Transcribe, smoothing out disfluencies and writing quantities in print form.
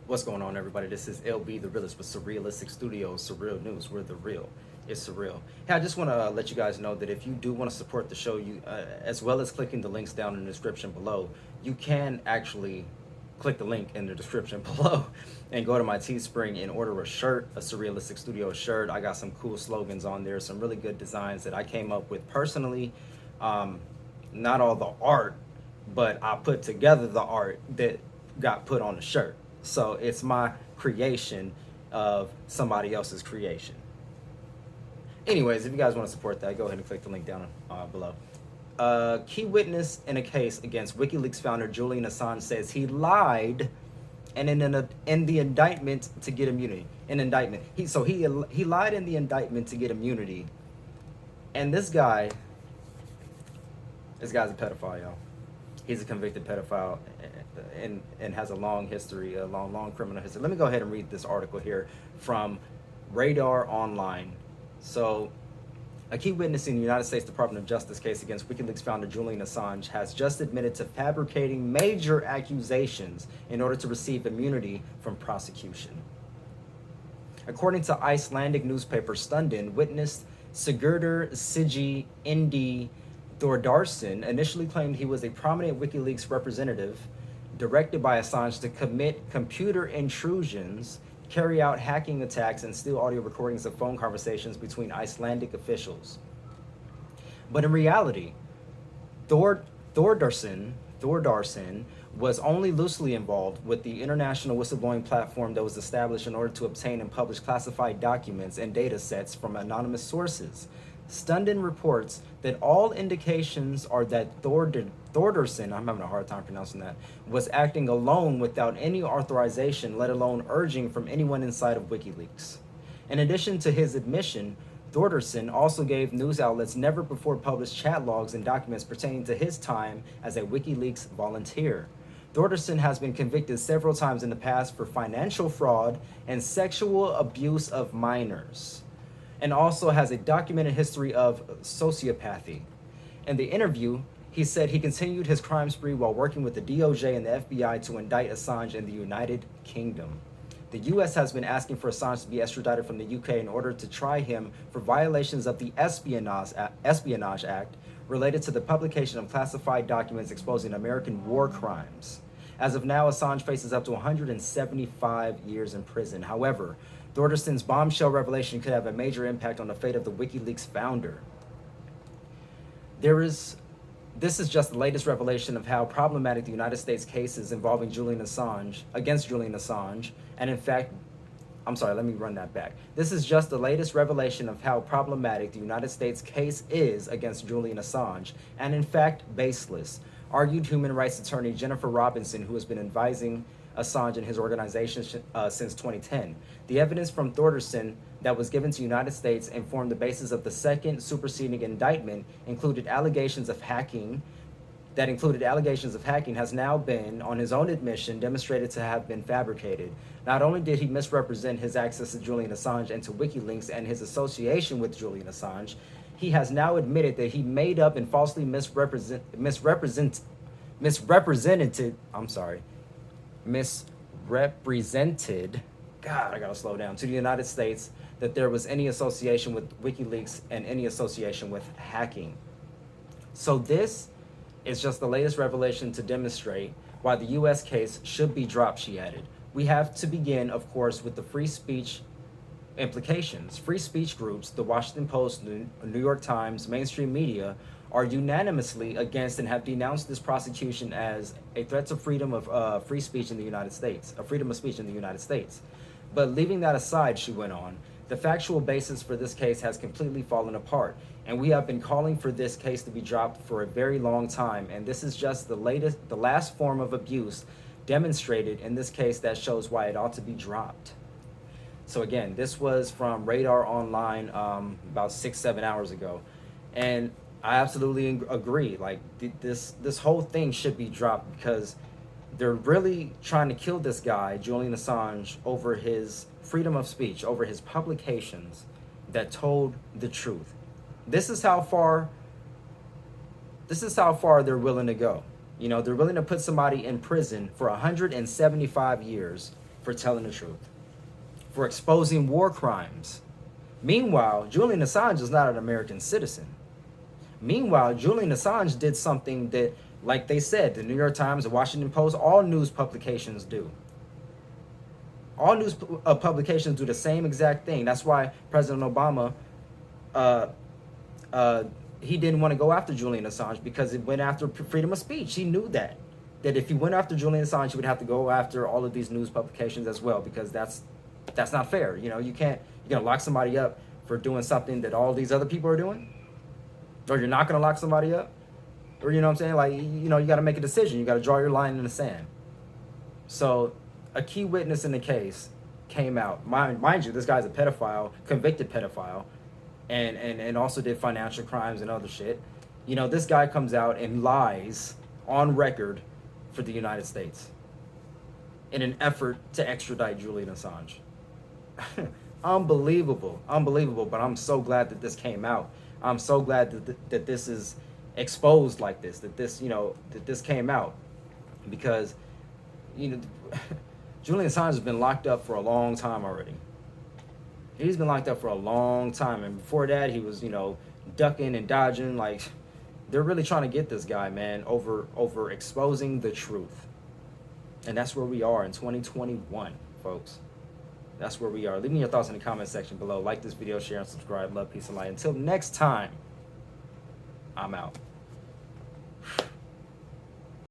What's going on, everybody? This is LB, the realist with Surrealistic Studios, Surreal News. We're the real. It's surreal. Hey, I just want to let you guys know that if you do want to support the show, you as well as clicking the links down in the description below, you can actually click the link in the description below and go to my Teespring and order a shirt, a Surrealistic Studios shirt. I got some cool slogans on there, some really good designs that I came up with personally. Not all the art, but I put together the art that got put on the shirt. So it's my creation of somebody else's creation. Anyways, if you guys want to support that, go ahead and click the link down below. Key witness in a case against WikiLeaks founder Julian Assange says he lied, and in the indictment to get immunity. An indictment. He lied in the indictment to get immunity. And this guy's a pedophile, y'all. He's a convicted pedophile and has a long history, a long criminal history. Let me go ahead and read this article here from Radar Online. So, a key witness in the United States Department of Justice case against WikiLeaks founder Julian Assange has just admitted to fabricating major accusations in order to receive immunity from prosecution. According to Icelandic newspaper Stundin, witness Sigurdur Sigi Indi Thordarson initially claimed he was a prominent WikiLeaks representative directed by Assange to commit computer intrusions, carry out hacking attacks, and steal audio recordings of phone conversations between Icelandic officials. But in reality, Thordarson was only loosely involved with the international whistleblowing platform that was established in order to obtain and publish classified documents and data sets from anonymous sources. Stundin reports that all indications are that Thordarson, I'm having a hard time pronouncing that, was acting alone without any authorization, let alone urging from anyone inside of WikiLeaks. In addition to his admission, Thordarson also gave news outlets never before published chat logs and documents pertaining to his time as a WikiLeaks volunteer. Thordarson has been convicted several times in the past for financial fraud and sexual abuse of minors, and also has a documented history of sociopathy. In the interview, he said he continued his crime spree while working with the DOJ and the FBI to indict Assange in the United Kingdom. The US has been asking for Assange to be extradited from the UK in order to try him for violations of the Espionage Act related to the publication of classified documents exposing American war crimes. As of now, Assange faces up to 175 years in prison. However, Thordarson's bombshell revelation could have a major impact on the fate of the WikiLeaks founder. This is just the latest revelation of how problematic the United States cases involving against Julian Assange, and in fact, let me run that back. This is just the latest revelation of how problematic the United States case is against Julian Assange, and in fact, baseless, argued human rights attorney Jennifer Robinson, who has been advising Assange and his organization since 2010. The evidence from Thordarson that was given to the United States and formed the basis of the second superseding indictment included allegations of hacking, has now been, on his own admission, demonstrated to have been fabricated. Not only did he misrepresent his access to Julian Assange and to WikiLeaks and his association with Julian Assange, he has now admitted that he made up and falsely misrepresented to the United States that there was any association with WikiLeaks and any association with hacking. So this is just the latest revelation to demonstrate why the US case should be dropped, she added. We have to begin, of course, with the free speech implications. Free speech groups, the Washington Post, New York Times, mainstream media, are unanimously against and have denounced this prosecution as a threat to freedom of free speech in the United States, a freedom of speech in the United States. But leaving that aside, she went on, the factual basis for this case has completely fallen apart, and we have been calling for this case to be dropped for a very long time, and this is just the last form of abuse demonstrated in this case that shows why it ought to be dropped. So again, this was from Radar Online about 6-7 hours ago, and I absolutely agree. Like this whole thing should be dropped because they're really trying to kill this guy, Julian Assange, over his freedom of speech, over his publications that told the truth. This is how far they're willing to go. You know, they're willing to put somebody in prison for 175 years for telling the truth, for exposing war crimes. Meanwhile, Julian Assange is not an American citizen. Meanwhile, Julian Assange did something that, like they said, the New York Times, the Washington Post, all news publications do. All news publications do the same exact thing. That's why President Obama, he didn't want to go after Julian Assange, because it went after freedom of speech. He knew that if he went after Julian Assange, he would have to go after all of these news publications as well, because that's not fair. You know, you're gonna lock somebody up for doing something that all these other people are doing, or you're not gonna lock somebody up, or you know what I'm saying? Like, you know, you got to make a decision. You got to draw your line in the sand. So, a key witness in the case came out. Mind you, this guy's a pedophile, convicted pedophile, and also did financial crimes and other shit. You know, this guy comes out and lies on record for the United States in an effort to extradite Julian Assange. Unbelievable, but I'm so glad that this came out. I'm so glad that this is exposed like this, that this came out, because, you know, Julian Assange has been locked up for a long time already. He's been locked up for a long time, and before that, he was, you know, ducking and dodging. Like, they're really trying to get this guy, man, over exposing the truth. And that's where we are in 2021, folks. That's where we are. Leave me your thoughts in the comment section below. Like this video, share, and subscribe. Love, peace, and light. Until next time, I'm out.